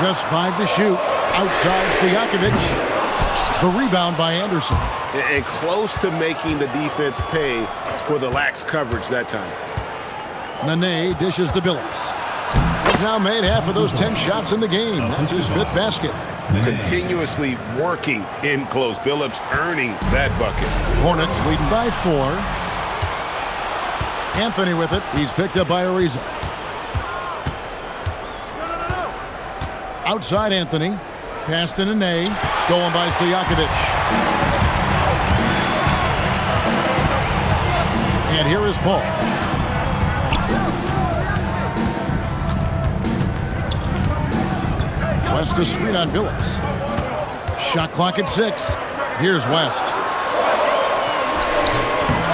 Just 5 to shoot. Outside Stojakovic. The rebound by Andersen. And close to making the defense pay for the lax coverage that time. Nene dishes to Billups. He's now made half of those 10 shots in the game. That's his 5th basket. Continuously working in close. Billups earning that bucket. Hornets leading by 4. Anthony with it. He's picked up by Ariza. Outside Anthony. Pass to Nene. Stolen by Stojakovic. And here is Paul. West to screen on Billups. Shot clock at 6. Here's West.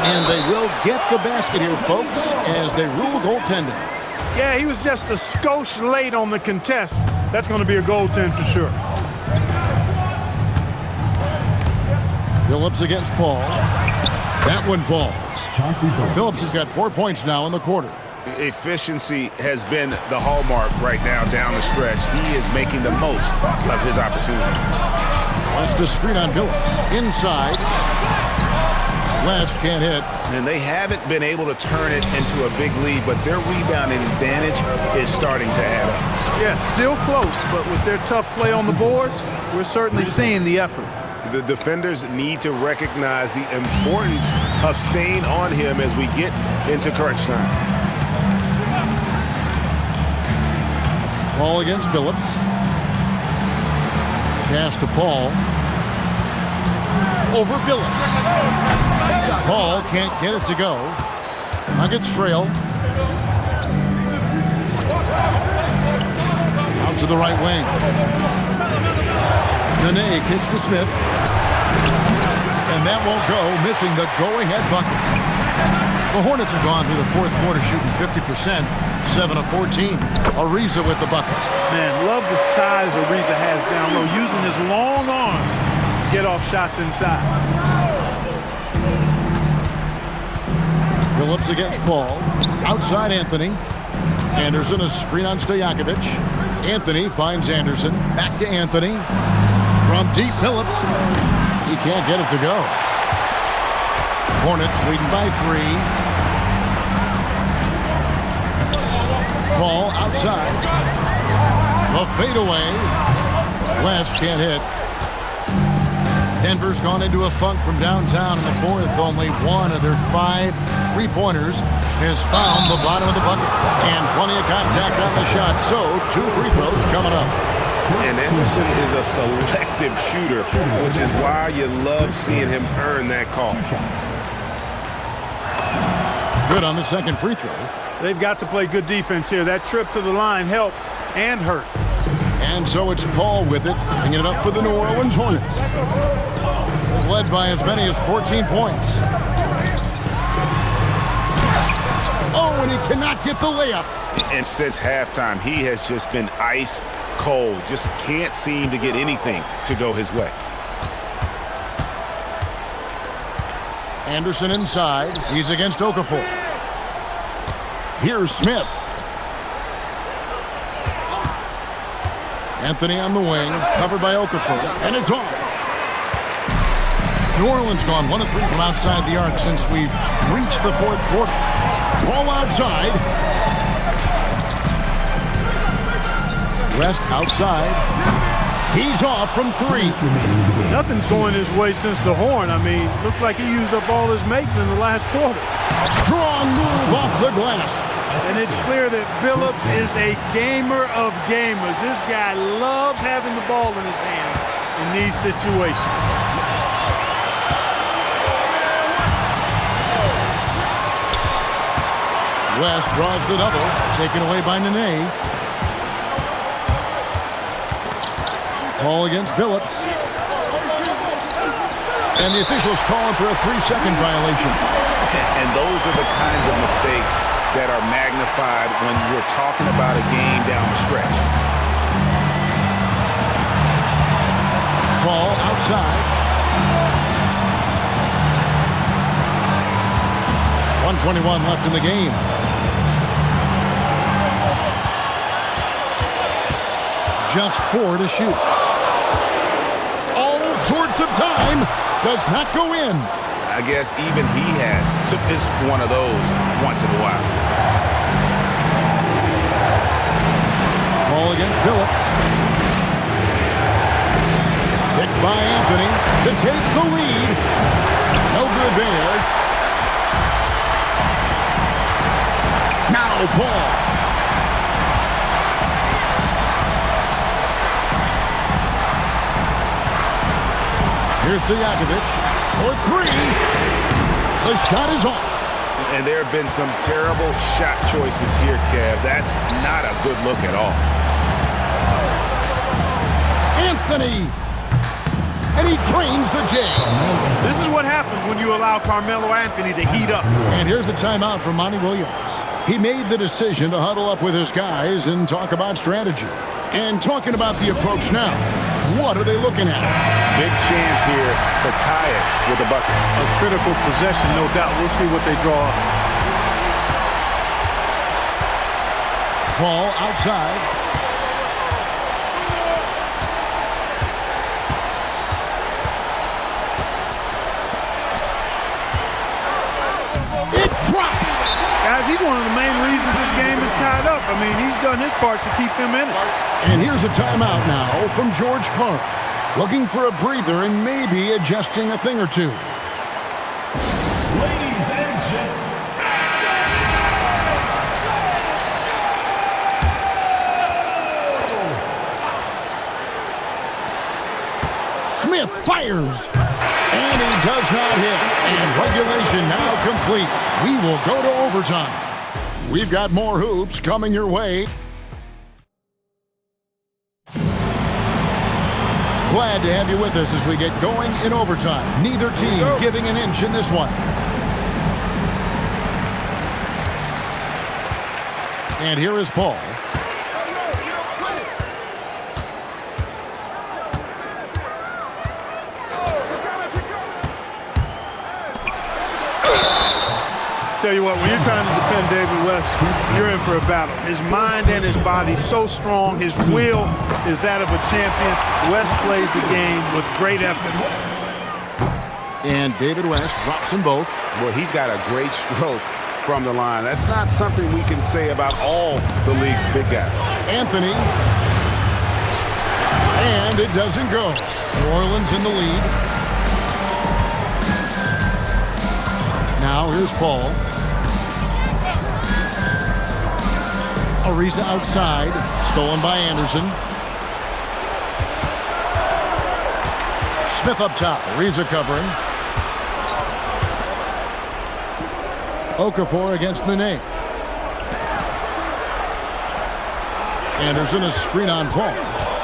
And they will get the basket here, folks, as they rule goaltending. Yeah, he was just a skosh late on the contest. That's going to be a goaltend for sure. Billups against Paul. That one falls. Billups has got 4 points now in the quarter. Efficiency has been the hallmark right now down the stretch. He is making the most of his opportunity. West to screen on Billups. Inside. West can't hit. And they haven't been able to turn it into a big lead, but their rebounding advantage is starting to add up. Yeah, still close, but with their tough play on the boards, we're certainly seeing the effort. The defenders need to recognize the importance of staying on him as we get into crunch time. Paul against Billups. Pass to Paul. Over Billups. Paul can't get it to go. Nuggets trail. Out to the right wing. Nene kicks to Smith. And that won't go, missing the go-ahead bucket. The Hornets have gone through the fourth quarter shooting 50%, 7 of 14. Ariza with the bucket. Man, love the size Ariza has down low, using his long arms to get off shots inside. Billups against Paul. Outside Anthony. Andersen, a screen on Stojakovic. Anthony finds Andersen. Back to Anthony. From deep, Billups. He can't get it to go. Hornets leading by 3. Paul outside. The fadeaway. West can't hit. Denver's gone into a funk from downtown in the fourth. Only one of their 5 3-pointers has found the bottom of the bucket. And plenty of contact on the shot. So 2 free throws coming up. And Andersen is a selective shooter, which is why you love seeing him earn that call. Good on the second free throw. They've got to play good defense here. That trip to the line helped and hurt. And so it's Paul with it, bringing it up for the New Orleans Hornets. They've led by as many as 14 points. Oh, and he cannot get the layup. And since halftime, he has just been ice cold. Just can't seem to get anything to go his way. Andersen inside. He's against Okafor. Here's Smith. Anthony on the wing, covered by Okafor, and it's off. New Orleans gone 1 of 3 from outside the arc since we've reached the fourth quarter. Ball outside. West outside. He's off from 3. Nothing's going his way since the horn. I mean, looks like he used up all his makes in the last quarter. Strong move off the glass. And it's clear that Billups is a gamer of gamers. This guy loves having the ball in his hand in these situations. West draws the double, taken away by Nene. Paul against Billups. And the officials calling for a 3-second violation. And those are the kinds of mistakes that are magnified when we're talking about a game down the stretch. Paul outside. 1:21 left in the game. Just 4 to shoot. All sorts of time. Does not go in. I guess even he has to miss one of those once in a while. Ball against Billups. Picked by Anthony to take the lead. No good there. Now Paul. Here's Stojakovic for 3. The shot is off. And there have been some terrible shot choices here, Kev. That's not a good look at all. Anthony. And he drains the jam. This is what happens when you allow Carmelo Anthony to heat up. And here's a timeout from Monty Williams. He made the decision to huddle up with his guys and talk about strategy. And talking about the approach now, what are they looking at? Big chance here to tie it with a bucket. A critical possession, no doubt. We'll see what they draw up. Paul outside. It drops. Guys, he's one of the main reasons this game is tied up. I mean, he's done his part to keep them in it. And here's a timeout now from George Carl. Looking for a breather and maybe adjusting a thing or two. Ladies and gentlemen. Smith fires. And he does not hit. And regulation now complete. We will go to overtime. We've got more hoops coming your way. Glad to have you with us as we get going in overtime. Neither team giving an inch in this one. And here is Paul. Tell you what, when you're trying to defend David West, you're in for a battle. His mind and his body so strong. His will is that of a champion. West plays the game with great effort. And David West drops them both. Well, he's got a great stroke from the line. That's not something we can say about all the league's big guys. Anthony. And it doesn't go. New Orleans in the lead. Now here's Paul. Ariza outside. Stolen by Andersen. Smith up top. Ariza covering. Okafor against Nene. Andersen a screen on Paul.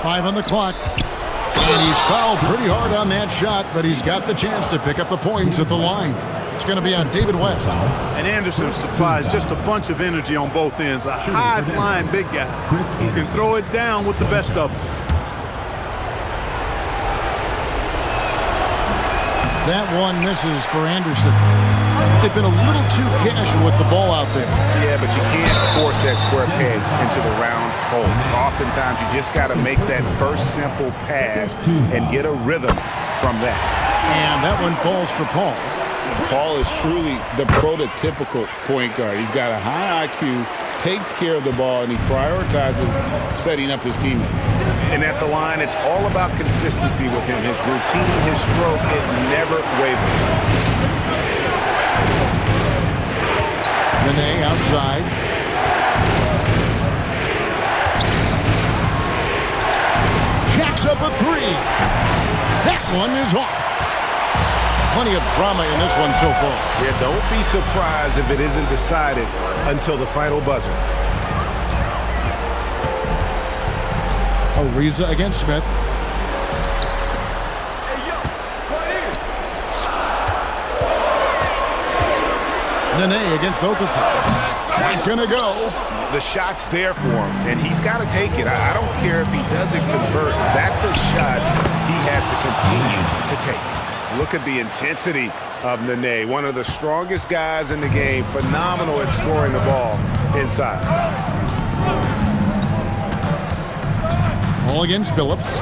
5 on the clock. And he's fouled pretty hard on that shot, but he's got the chance to pick up the points at the line. It's going to be on David West. And Andersen supplies just a bunch of energy on both ends. A high-flying big guy who can throw it down with the best of them. That one misses for Andersen. They've been a little too casual with the ball out there. Yeah, but you can't force that square peg into the round hole. Oftentimes, you just got to make that first simple pass and get a rhythm from that. And that one falls for Paul. Paul is truly the prototypical point guard. He's got a high IQ, takes care of the ball, and he prioritizes setting up his teammates. And at the line, it's all about consistency with him. His routine, his stroke, it never wavers. Nene outside. Jacks up a 3. That one is off. Plenty of drama in this one so far. Yeah, don't be surprised if it isn't decided until the final buzzer. Ariza against Smith. Nene against Okafor. Not gonna go. The shot's there for him, and he's got to take it. I don't care if he doesn't convert. That's a shot he has to continue to take. Look at the intensity of Nene, one of the strongest guys in the game. Phenomenal at scoring the ball inside. Ball against Billups.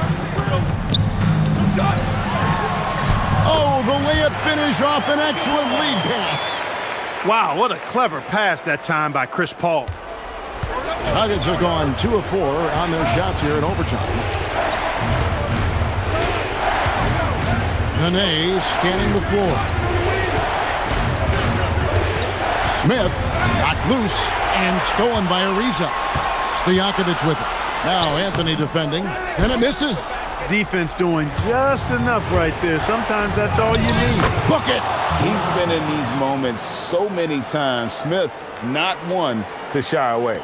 Oh, the layup finish off an excellent lead pass. Wow, what a clever pass that time by Chris Paul. Nuggets have gone 2 of 4 on their shots here in overtime. Nene scanning the floor. Smith knocked loose and stolen by Ariza. Stojakovic with it. Now Anthony defending, and it misses. Defense doing just enough right there. Sometimes that's all you need. Book it. He's been in these moments so many times. Smith, not one to shy away.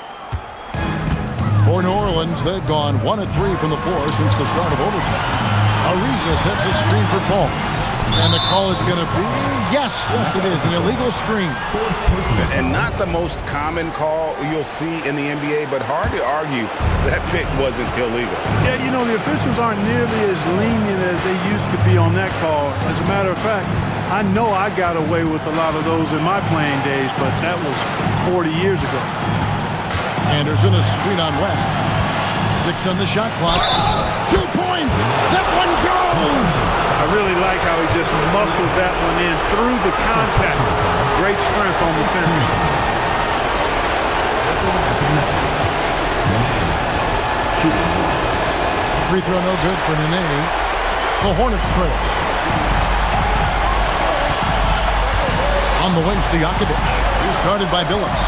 For New Orleans, they've gone 1 of 3 from the floor since the start of overtime. Ariza sets a screen for Paul. And the call is going to be, yes, it is, an illegal screen. And not the most common call you'll see in the NBA, but hard to argue that pick wasn't illegal. Yeah, you know, the officials aren't nearly as lenient as they used to be on that call. As a matter of fact, I know I got away with a lot of those in my playing days, but that was 40 years ago. Andersen a screen on West. 6 on the shot clock. 2 points. That one goes. I really like how he just muscled that one in through the contact. Great strength on the finish. Free throw no good for Nene. The Hornets trail. On the wing, Stojakovic. He's guarded by Billups.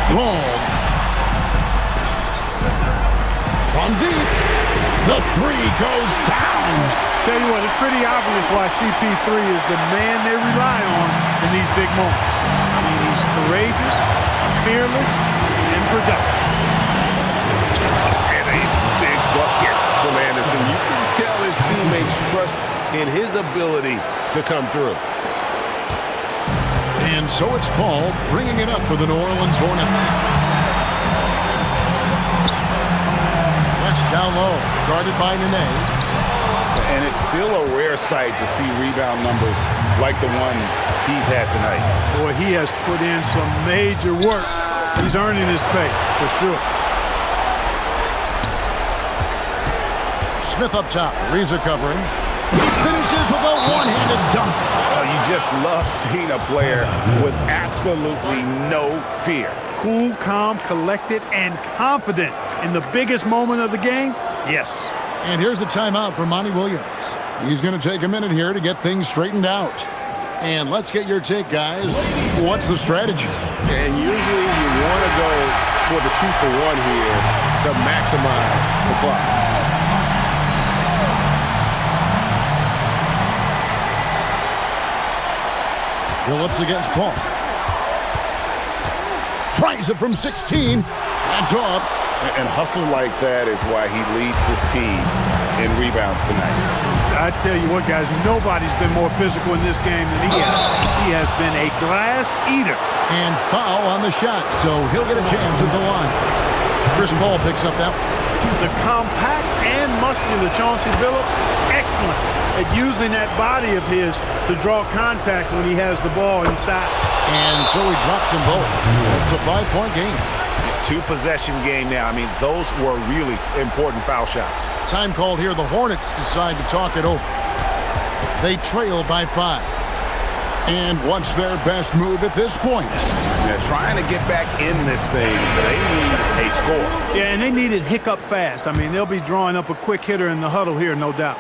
Boom. From deep, the 3 goes down. Tell you what, it's pretty obvious why CP3 is the man they rely on in these big moments. I mean, he's courageous, fearless, and productive. And a big bucket from Andersen. You can tell his teammates trust in his ability to come through. And so it's Paul bringing it up for the New Orleans Hornets. Down low, guarded by Nene. And it's still a rare sight to see rebound numbers like the ones he's had tonight. Boy, he has put in some major work. He's earning his pay, for sure. Smith up top, Ariza covering. He finishes with a one-handed dunk. Oh, you just love seeing a player with absolutely no fear. Cool, calm, collected, and confident in the biggest moment of the game? Yes. And here's a timeout for Monty Williams. He's going to take a minute here to get things straightened out. And let's get your take, guys. What's the strategy? And usually you want to go for the 2-for-1 here to maximize the clock. Billups against Paul. Tries it from 16. That's off. And hustle like that is why he leads his team in rebounds tonight. I tell you what, guys, nobody's been more physical in this game than he has. He has been a glass eater. And foul on the shot, so he'll get a chance at the line. Chris Paul picks up that one. The compact and muscular Chauncey Billups, excellent at using that body of his to draw contact when he has the ball inside. And so he drops them both. It's a 5-point game. 2-possession game now. I mean, those were really important foul shots. Time called here. The Hornets decide to talk it over. They trail by 5. And what's their best move at this point? They're trying to get back in this thing. They need a score. Yeah, and they need it hiccup fast. I mean, they'll be drawing up a quick hitter in the huddle here, no doubt.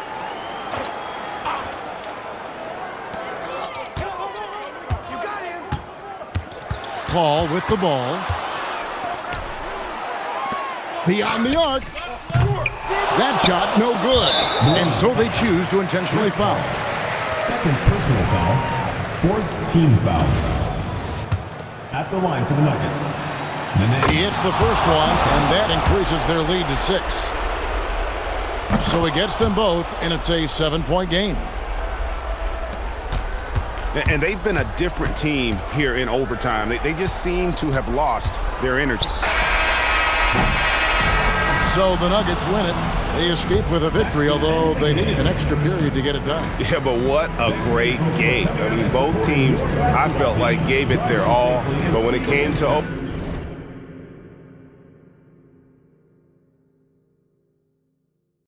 Paul with the ball. Beyond the arc. That shot, no good. And so they choose to intentionally foul. Second personal foul. Fourth team foul. At the line for the Nuggets. He hits the first one, and that increases their lead to 6. So he gets them both, and it's a 7-point game. And they've been a different team here in overtime. They just seem to have lost their energy. So the Nuggets win it. They escape with a victory, although they needed an extra period to get it done. Yeah, but what a great game. I mean, both teams, I felt like, gave it their all. But when it came to